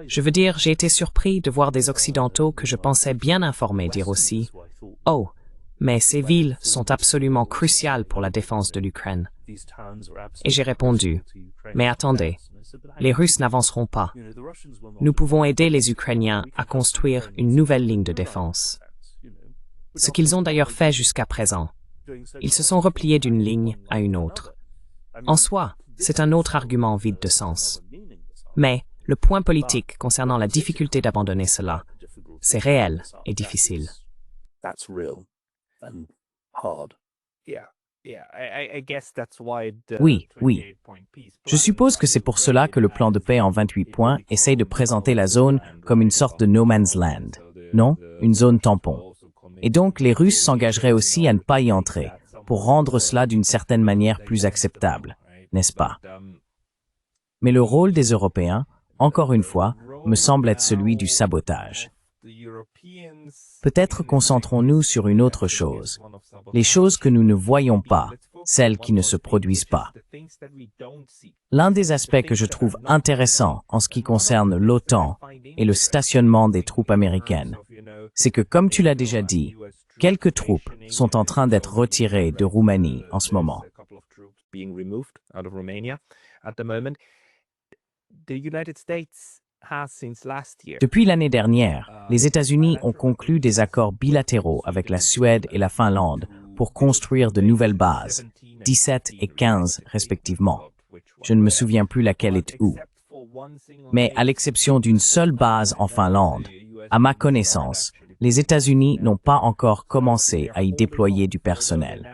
je veux dire, j'ai été surpris de voir des Occidentaux que je pensais bien informés dire aussi « Oh, mais ces villes sont absolument cruciales pour la défense de l'Ukraine. » Et j'ai répondu « Mais attendez, les Russes n'avanceront pas. Nous pouvons aider les Ukrainiens à construire une nouvelle ligne de défense. » Ce qu'ils ont d'ailleurs fait jusqu'à présent. Ils se sont repliés d'une ligne à une autre. En soi, c'est un autre argument vide de sens. Mais le point politique concernant la difficulté d'abandonner cela, c'est réel et difficile. Oui, oui. Je suppose que c'est pour cela que le plan de paix en 28 points essaye de présenter la zone comme une sorte de no man's land, non, une zone tampon. Et donc les Russes s'engageraient aussi à ne pas y entrer, pour rendre cela d'une certaine manière plus acceptable, n'est-ce pas? Mais le rôle des Européens, encore une fois, me semble être celui du sabotage. Peut-être concentrons-nous sur une autre chose, les choses que nous ne voyons pas, celles qui ne se produisent pas. L'un des aspects que je trouve intéressant en ce qui concerne l'OTAN et le stationnement des troupes américaines, c'est que, comme tu l'as déjà dit, quelques troupes sont en train d'être retirées de Roumanie en ce moment. Depuis l'année dernière, les États-Unis ont conclu des accords bilatéraux avec la Suède et la Finlande pour construire de nouvelles bases, 17 et 15 respectivement. Je ne me souviens plus laquelle est où. Mais à l'exception d'une seule base en Finlande, à ma connaissance, les États-Unis n'ont pas encore commencé à y déployer du personnel.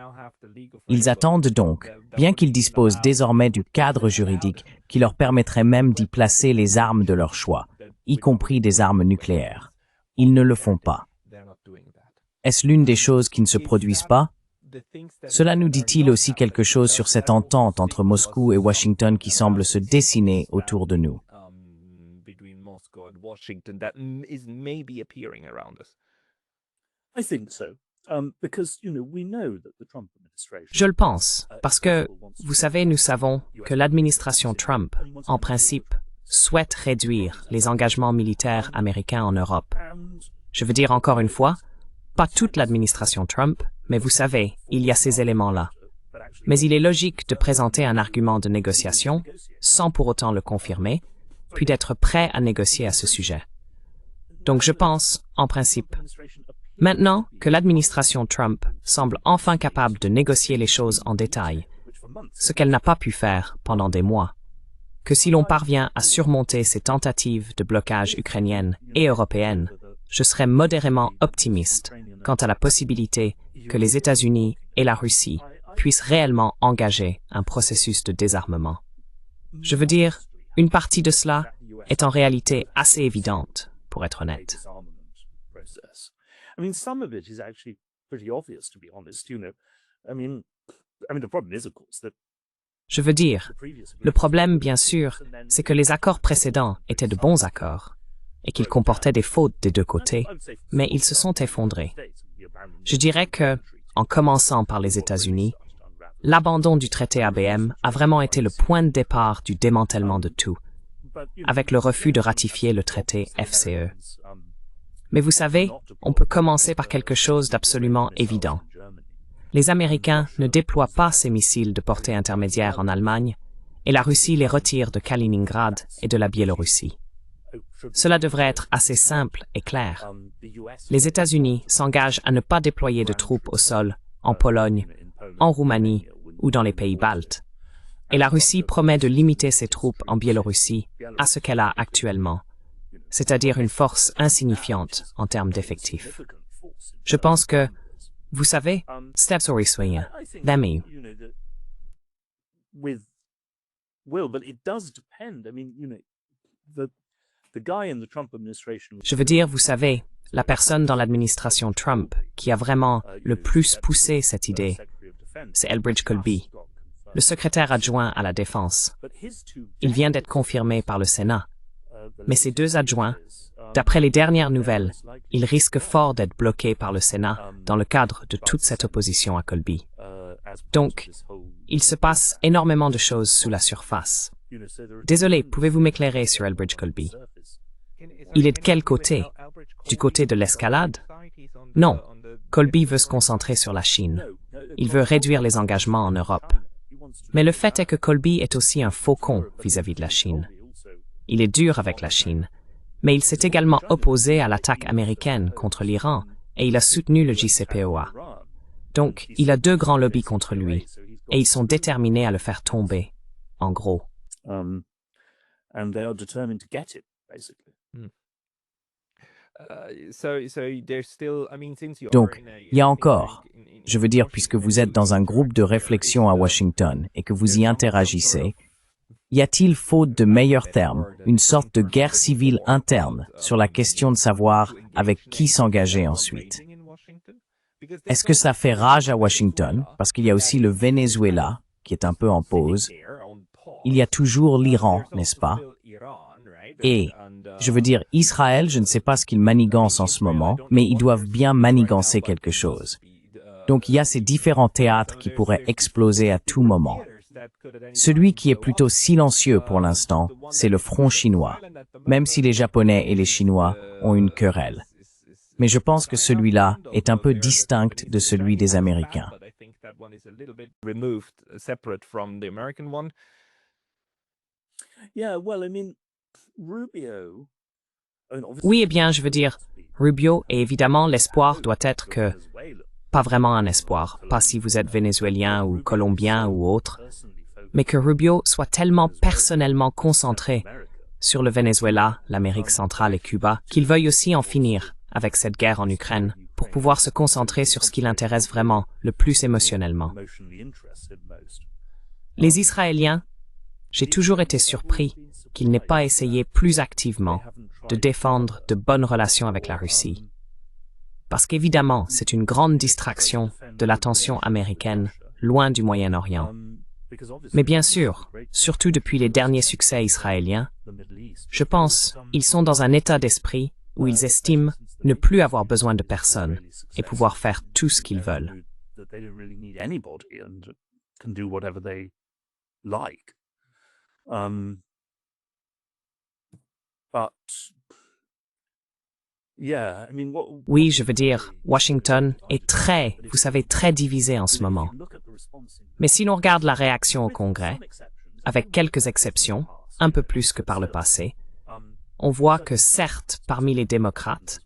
Ils attendent donc, bien qu'ils disposent désormais du cadre juridique qui leur permettrait même d'y placer les armes de leur choix, y compris des armes nucléaires. Ils ne le font pas. Est-ce l'une des choses qui ne se produisent pas? Cela nous dit-il aussi quelque chose sur cette entente entre Moscou et Washington qui semble se dessiner autour de nous? Je le pense, parce que, vous savez, nous savons que l'administration Trump, en principe, souhaite réduire les engagements militaires américains en Europe. Je veux dire encore une fois, pas toute l'administration Trump, mais vous savez, il y a ces éléments-là. Mais il est logique de présenter un argument de négociation, sans pour autant le confirmer, puis d'être prêt à négocier à ce sujet. Donc je pense, en principe, maintenant que l'administration Trump semble enfin capable de négocier les choses en détail, ce qu'elle n'a pas pu faire pendant des mois, que si l'on parvient à surmonter ces tentatives de blocage ukrainiennes et européennes, je serais modérément optimiste quant à la possibilité que les États-Unis et la Russie puissent réellement engager un processus de désarmement. Je veux dire, une partie de cela est en réalité assez évidente, pour être honnête. Je veux dire, le problème, bien sûr, c'est que les accords précédents étaient de bons accords et qu'ils comportaient des fautes des deux côtés, mais ils se sont effondrés. Je dirais que, en commençant par les États-Unis, l'abandon du traité ABM a vraiment été le point de départ du démantèlement de tout, avec le refus de ratifier le traité FCE. Mais vous savez, on peut commencer par quelque chose d'absolument évident. Les Américains ne déploient pas ces missiles de portée intermédiaire en Allemagne, et la Russie les retire de Kaliningrad et de la Biélorussie. Cela devrait être assez simple et clair. Les États-Unis s'engagent à ne pas déployer de troupes au sol en Pologne, en Roumanie ou dans les pays baltes. Et la Russie promet de limiter ses troupes en Biélorussie à ce qu'elle a actuellement, c'est-à-dire une force insignifiante en termes d'effectifs. Je pense que, vous savez, steps orisuyen, themi. With will, but it does depend. I mean, the guy in the Trump administration. Je veux dire, vous savez, la personne dans l'administration Trump qui a vraiment le plus poussé cette idée, c'est Elbridge Colby, le secrétaire adjoint à la Défense. Il vient d'être confirmé par le Sénat. Mais ces deux adjoints, d'après les dernières nouvelles, ils risquent fort d'être bloqués par le Sénat dans le cadre de toute cette opposition à Colby. Donc, il se passe énormément de choses sous la surface. Désolé, pouvez-vous m'éclairer sur Elbridge Colby? Il est de quel côté? Du côté de l'escalade? Non, Colby veut se concentrer sur la Chine. Il veut réduire les engagements en Europe. Mais le fait est que Colby est aussi un faucon vis-à-vis de la Chine. Il est dur avec la Chine, mais il s'est également opposé à l'attaque américaine contre l'Iran et il a soutenu le JCPOA. Donc, il a deux grands lobbies contre lui et ils sont déterminés à le faire tomber, en gros. And they are determined to get it, basically. Donc, il y a encore, je veux dire, puisque vous êtes dans un groupe de réflexion à Washington et que vous y interagissez, y a-t-il, faute de meilleurs termes, une sorte de guerre civile interne sur la question de savoir avec qui s'engager ensuite? Est-ce que ça fait rage à Washington, parce qu'il y a aussi le Venezuela, qui est un peu en pause? Il y a toujours l'Iran, n'est-ce pas? Et, je veux dire, Israël, je ne sais pas ce qu'ils manigancent en ce moment, mais ils doivent bien manigancer quelque chose. Donc il y a ces différents théâtres qui pourraient exploser à tout moment. Celui qui est plutôt silencieux pour l'instant, c'est le front chinois, même si les Japonais et les Chinois ont une querelle. Mais je pense que celui-là est un peu distinct de celui des Américains. Yeah, well, I mean, Rubio. Oui, eh bien, je veux dire, Rubio, et évidemment, l'espoir doit être que, pas vraiment un espoir, pas si vous êtes vénézuélien ou colombien ou autre, mais que Rubio soit tellement personnellement concentré sur le Venezuela, l'Amérique centrale et Cuba, qu'il veuille aussi en finir avec cette guerre en Ukraine pour pouvoir se concentrer sur ce qui l'intéresse vraiment, le plus émotionnellement. Les Israéliens, j'ai toujours été surpris qu'ils n'aient pas essayé plus activement de défendre de bonnes relations avec la Russie. Parce qu'évidemment, c'est une grande distraction de l'attention américaine loin du Moyen-Orient. Mais bien sûr, surtout depuis les derniers succès israéliens, je pense ils sont dans un état d'esprit où ils estiment ne plus avoir besoin de personne et pouvoir faire tout ce qu'ils veulent. Oui, je veux dire, Washington est très, vous savez, très divisé en ce moment. Mais si l'on regarde la réaction au Congrès, avec quelques exceptions, un peu plus que par le passé, on voit que certes, parmi les démocrates,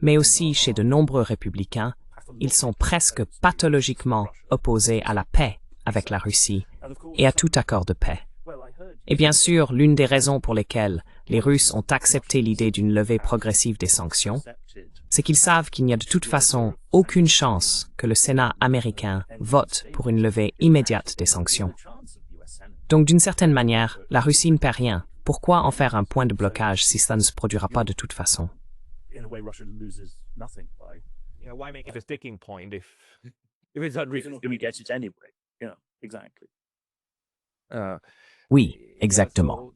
mais aussi chez de nombreux républicains, ils sont presque pathologiquement opposés à la paix avec la Russie et à tout accord de paix. Et bien sûr, l'une des raisons pour lesquelles les Russes ont accepté l'idée d'une levée progressive des sanctions, c'est qu'ils savent qu'il n'y a de toute façon aucune chance que le Sénat américain vote pour une levée immédiate des sanctions. Donc d'une certaine manière, la Russie ne perd rien. Pourquoi en faire un point de blocage si ça ne se produira pas de toute façon? Oui, exactement.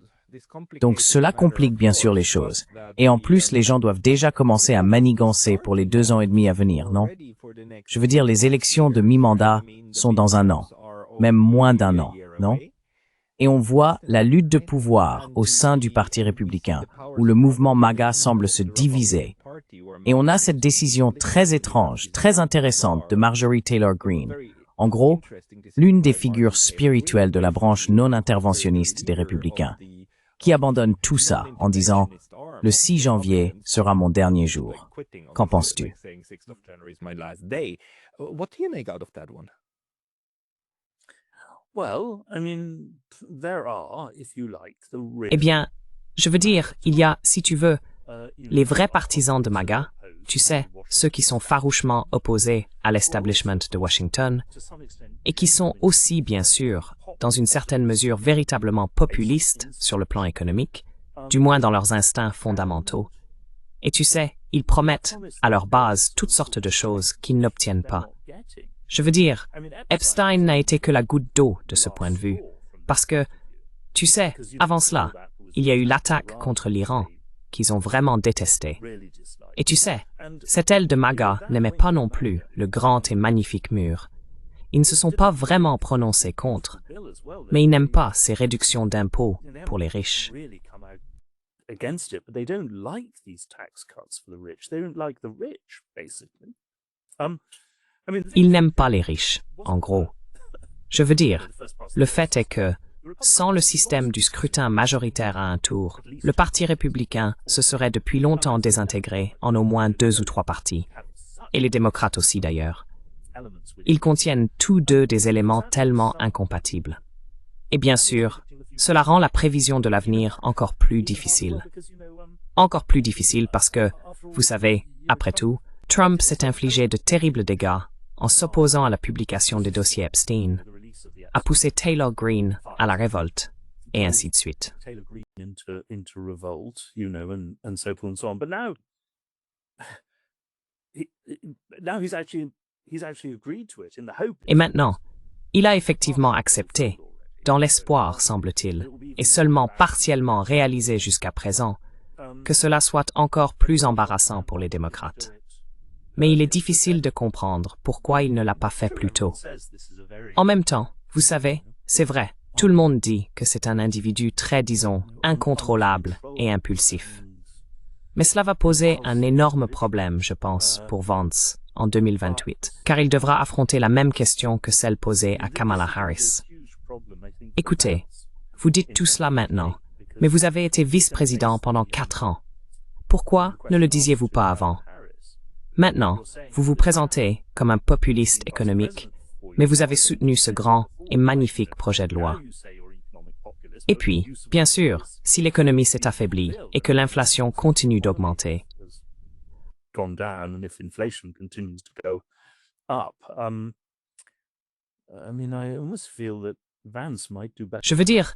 Donc cela complique bien sûr les choses. Et en plus, les gens doivent déjà commencer à manigancer pour les 2 ans et demi à venir, non? Je veux dire, les élections de mi-mandat sont dans 1 an, même moins d'1 an, non? Et on voit la lutte de pouvoir au sein du Parti républicain, où le mouvement MAGA semble se diviser. Et on a cette décision très étrange, très intéressante de Marjorie Taylor Greene. En gros, l'une des figures spirituelles de la branche non interventionniste des républicains, qui abandonne tout ça en disant « Le 6 janvier sera mon dernier jour ». Qu'en penses-tu? Well, I mean, there are, if you like, the Eh bien, je veux dire, il y a, si tu veux, les vrais partisans de MAGA, tu sais, ceux qui sont farouchement opposés à l'establishment de Washington, et qui sont aussi, bien sûr, dans une certaine mesure véritablement populistes sur le plan économique, du moins dans leurs instincts fondamentaux. Et tu sais, ils promettent, à leur base, toutes sortes de choses qu'ils n'obtiennent pas. Je veux dire, Epstein n'a été que la goutte d'eau de ce point de vue, parce que, tu sais, avant cela, il y a eu l'attaque contre l'Iran, qu'ils ont vraiment détesté. Et tu sais, cette aile de MAGA n'aimait pas non plus le grand et magnifique mur. Ils ne se sont pas vraiment prononcés contre, mais ils n'aiment pas ces réductions d'impôts pour les riches. Against it, but they don't like these tax cuts for the rich. They don't like the rich, basically. Ils n'aiment pas les riches, en gros. Je veux dire, le fait est que, sans le système du scrutin majoritaire à un tour, le Parti républicain se serait depuis longtemps désintégré en au moins 2 ou 3 partis, et les démocrates aussi d'ailleurs. Ils contiennent tous deux des éléments tellement incompatibles. Et bien sûr, cela rend la prévision de l'avenir encore plus difficile. Encore plus difficile parce que, vous savez, après tout, Trump s'est infligé de terribles dégâts en s'opposant à la publication des dossiers Epstein, a poussé Taylor Greene à la révolte, et ainsi de suite. Taylor Greene into revolt, you know, and so forth and so on. But now he's actually agreed to it in the hope. Et maintenant, il a effectivement accepté, dans l'espoir, semble-t-il, et seulement partiellement réalisé jusqu'à présent, que cela soit encore plus embarrassant pour les démocrates. Mais il est difficile de comprendre pourquoi il ne l'a pas fait plus tôt. En même temps, vous savez, c'est vrai, tout le monde dit que c'est un individu très, disons, incontrôlable et impulsif. Mais cela va poser un énorme problème, je pense, pour Vance en 2028, car il devra affronter la même question que celle posée à Kamala Harris. Écoutez, vous dites tout cela maintenant, mais vous avez été vice-président pendant 4 ans. Pourquoi ne le disiez-vous pas avant? Maintenant, vous vous présentez comme un populiste économique, mais vous avez soutenu ce grand et magnifique projet de loi. Et puis, bien sûr, si l'économie s'est affaiblie et que l'inflation continue d'augmenter, je veux dire,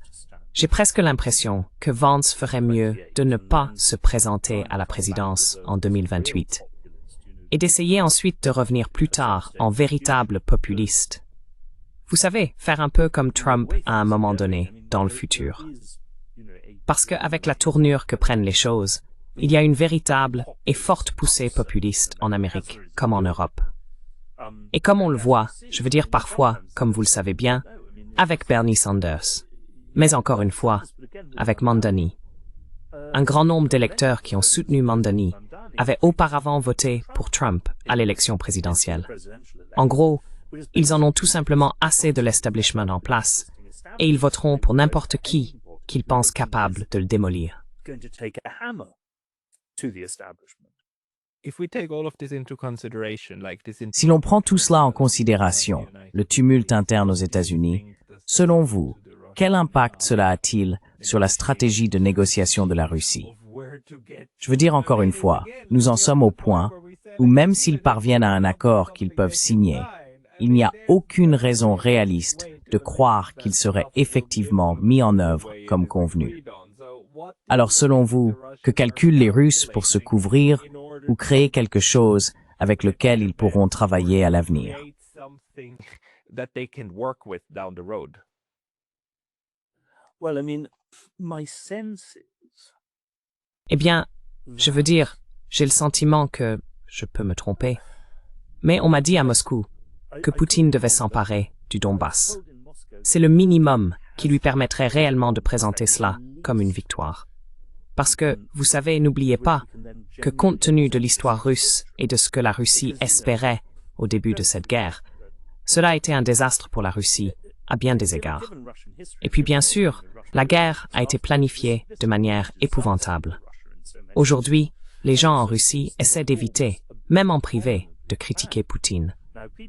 j'ai presque l'impression que Vance ferait mieux de ne pas se présenter à la présidence en 2028 et d'essayer ensuite de revenir plus tard en véritable populiste. Vous savez, faire un peu comme Trump à un moment donné, dans le futur. Parce qu'avec la tournure que prennent les choses, il y a une véritable et forte poussée populiste en Amérique, comme en Europe. Et comme on le voit, je veux dire parfois, comme vous le savez bien, avec Bernie Sanders, mais encore une fois, avec Mamdani. Un grand nombre d'électeurs qui ont soutenu Mamdani avaient auparavant voté pour Trump à l'élection présidentielle. En gros, ils en ont tout simplement assez de l'establishment en place, et ils voteront pour n'importe qui qu'ils pensent capable de le démolir. Si l'on prend tout cela en considération, le tumulte interne aux États-Unis, selon vous, quel impact cela a-t-il sur la stratégie de négociation de la Russie? Je veux dire encore une fois, nous en sommes au point où même s'ils parviennent à un accord qu'ils peuvent signer, il n'y a aucune raison réaliste de croire qu'il serait effectivement mis en œuvre comme convenu. Alors selon vous, que calculent les Russes pour se couvrir ou créer quelque chose avec lequel ils pourront travailler à l'avenir? My sense is Eh bien, je veux dire, j'ai le sentiment que, je peux me tromper, mais on m'a dit à Moscou que Poutine devait s'emparer du Donbass. C'est le minimum qui lui permettrait réellement de présenter cela comme une victoire. Parce que, vous savez, n'oubliez pas que compte tenu de l'histoire russe et de ce que la Russie espérait au début de cette guerre, cela a été un désastre pour la Russie, à bien des égards. Et puis bien sûr, la guerre a été planifiée de manière épouvantable. Aujourd'hui, les gens en Russie essaient d'éviter, même en privé, de critiquer Poutine.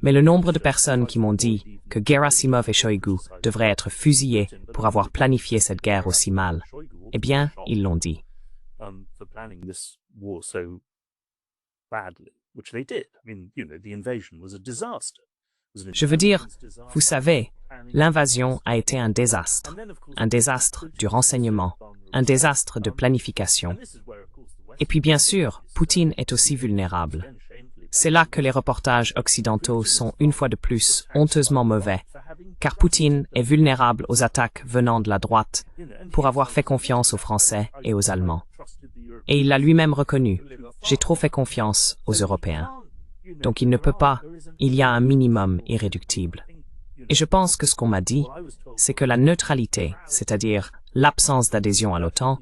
Mais le nombre de personnes qui m'ont dit que Gerasimov et Shoigu devraient être fusillés pour avoir planifié cette guerre aussi mal, eh bien, ils l'ont dit. for planning this war so badly, which they did. I mean, the invasion was a disaster. Je veux dire, vous savez, l'invasion a été un désastre du renseignement, un désastre de planification. Et puis bien sûr, Poutine est aussi vulnérable. C'est là que les reportages occidentaux sont une fois de plus honteusement mauvais, car Poutine est vulnérable aux attaques venant de la droite pour avoir fait confiance aux Français et aux Allemands. Et il l'a lui-même reconnu, j'ai trop fait confiance aux Européens. Donc il ne peut pas, il y a un minimum irréductible. Et je pense que ce qu'on m'a dit, c'est que la neutralité, c'est-à-dire l'absence d'adhésion à l'OTAN,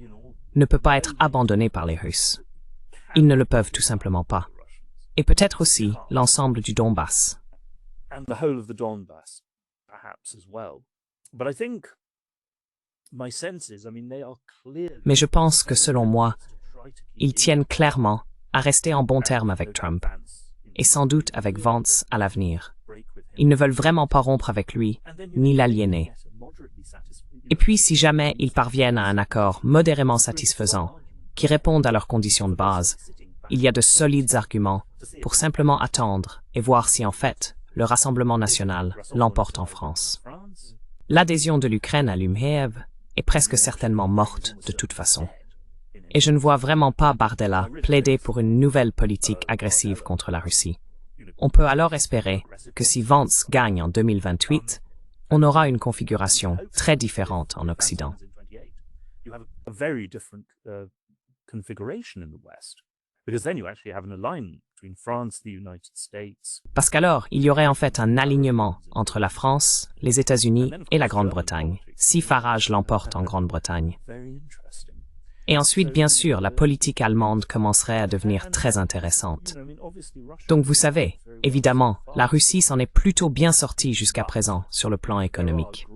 ne peut pas être abandonnée par les Russes. Ils ne le peuvent tout simplement pas. Et peut-être aussi l'ensemble du Donbass. And the whole of the Donbass, perhaps as well. But I think my senses, I mean, they are clear. Mais je pense que selon moi, ils tiennent clairement à rester en bons termes avec Trump, et sans doute avec Vance à l'avenir. Ils ne veulent vraiment pas rompre avec lui, ni l'aliéner. Et puis si jamais ils parviennent à un accord modérément satisfaisant, qui réponde à leurs conditions de base, il y a de solides arguments pour simplement attendre et voir si en fait, le Rassemblement national l'emporte en France. L'adhésion de l'Ukraine à l'UMHEV est presque certainement morte de toute façon. Et je ne vois vraiment pas Bardella plaider pour une nouvelle politique agressive contre la Russie. On peut alors espérer que si Vance gagne en 2028, on aura une configuration très différente en Occident. You have a very different configuration in the West, because then you actually have an alignment between France, the United States. Parce qu'alors, il y aurait en fait un alignement entre la France, les États-Unis et la Grande-Bretagne, si Farage l'emporte en Grande-Bretagne. Very interesting. Et ensuite, bien sûr, la politique allemande commencerait à devenir très intéressante. Donc vous savez, évidemment, la Russie s'en est plutôt bien sortie jusqu'à présent sur le plan économique.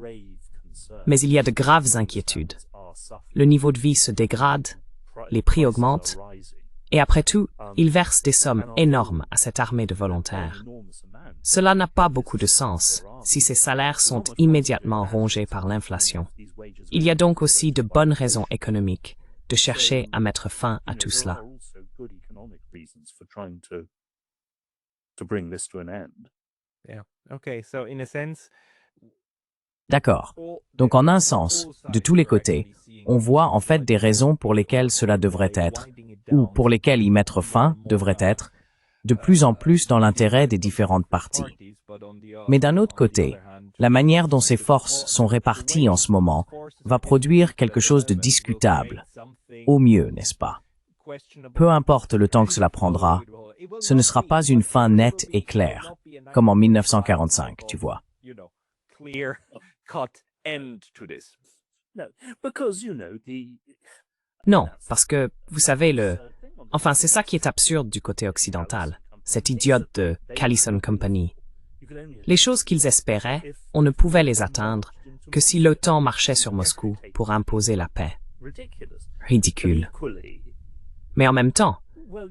Mais il y a de graves inquiétudes. Le niveau de vie se dégrade, les prix augmentent, et après tout, ils versent des sommes énormes à cette armée de volontaires. Cela n'a pas beaucoup de sens si ces salaires sont immédiatement rongés par l'inflation. Il y a donc aussi de bonnes raisons économiques de chercher à mettre fin à tout cela. D'accord. Donc en un sens, de tous les côtés, on voit en fait des raisons pour lesquelles cela devrait être, ou pour lesquelles y mettre fin devrait être, de plus en plus dans l'intérêt des différentes parties. Mais d'un autre côté, la manière dont ces forces sont réparties en ce moment va produire quelque chose de discutable, au mieux, n'est-ce pas? Peu importe le temps que cela prendra, ce ne sera pas une fin nette et claire, comme en 1945, tu vois. Non, parce que, vous savez, enfin, c'est ça qui est absurde du côté occidental, cette idiote de Callison Company. Les choses qu'ils espéraient, on ne pouvait les atteindre que si l'OTAN marchait sur Moscou pour imposer la paix. Ridicule. Mais en même temps,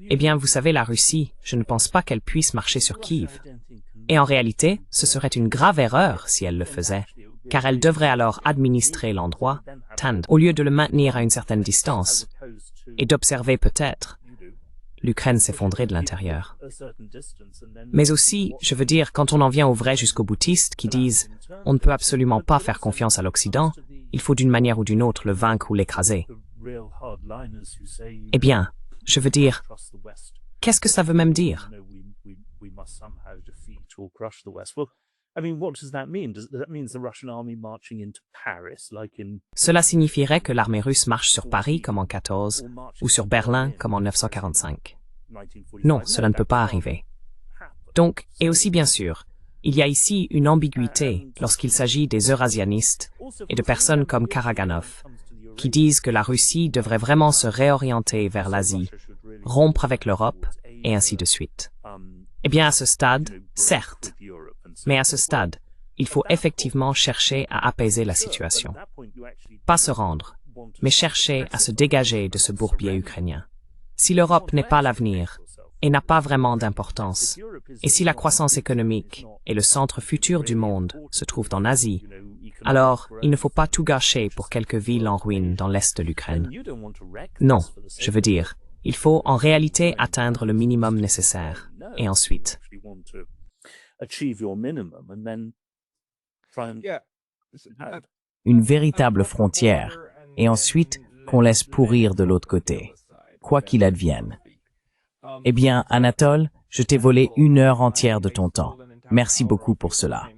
eh bien, vous savez, la Russie, je ne pense pas qu'elle puisse marcher sur Kiev. Et en réalité, ce serait une grave erreur si elle le faisait, car elle devrait alors administrer l'endroit, au lieu de le maintenir à une certaine distance, et d'observer peut-être l'Ukraine s'effondrer de l'intérieur. Mais aussi, je veux dire, quand on en vient aux vrais jusqu'aux boutistes qui disent « on ne peut absolument pas faire confiance à l'Occident, il faut d'une manière ou d'une autre le vaincre ou l'écraser ». Eh bien, je veux dire, qu'est-ce que ça veut même dire? I mean, what does that mean? Does that mean the Russian army marching into Paris, like in Cela signifierait que l'armée russe marche sur Paris comme en 14 ou sur Berlin comme en 1945. 1945? Non, cela ne peut pas arriver. Donc, et aussi bien sûr, il y a ici une ambiguïté lorsqu'il s'agit des eurasianistes et de personnes comme Karaganov, qui disent que la Russie devrait vraiment se réorienter vers l'Asie, rompre avec l'Europe, et ainsi de suite. Eh bien, à ce stade, certes, mais à ce stade, il faut effectivement chercher à apaiser la situation. Pas se rendre, mais chercher à se dégager de ce bourbier ukrainien. Si l'Europe n'est pas l'avenir et n'a pas vraiment d'importance, et si la croissance économique et le centre futur du monde se trouvent en Asie, alors il ne faut pas tout gâcher pour quelques villes en ruine dans l'est de l'Ukraine. Non, je veux dire, il faut en réalité atteindre le minimum nécessaire, et ensuite. Une véritable frontière, et ensuite qu'on laisse pourrir de l'autre côté, quoi qu'il advienne. Eh bien, Anatole, je t'ai volé 1 heure entière de ton temps. Merci beaucoup pour cela.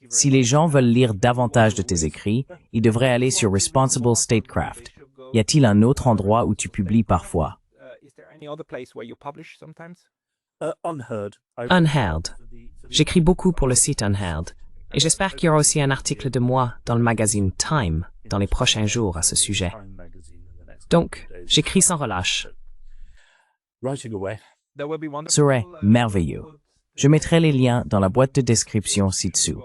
Si les gens veulent lire davantage de tes écrits, ils devraient aller sur Responsible Statecraft. Y a-t-il un autre endroit où tu publies parfois? Unheard. J'écris beaucoup pour le site Unheard, et j'espère qu'il y aura aussi un article de moi dans le magazine Time dans les prochains jours à ce sujet. Donc, j'écris sans relâche. Serait merveilleux. Je mettrai les liens dans la boîte de description ci-dessous.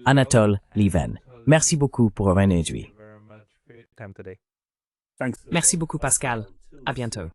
Anatole Lieven, merci beaucoup pour avoir introduit. Merci beaucoup Pascal. À bientôt.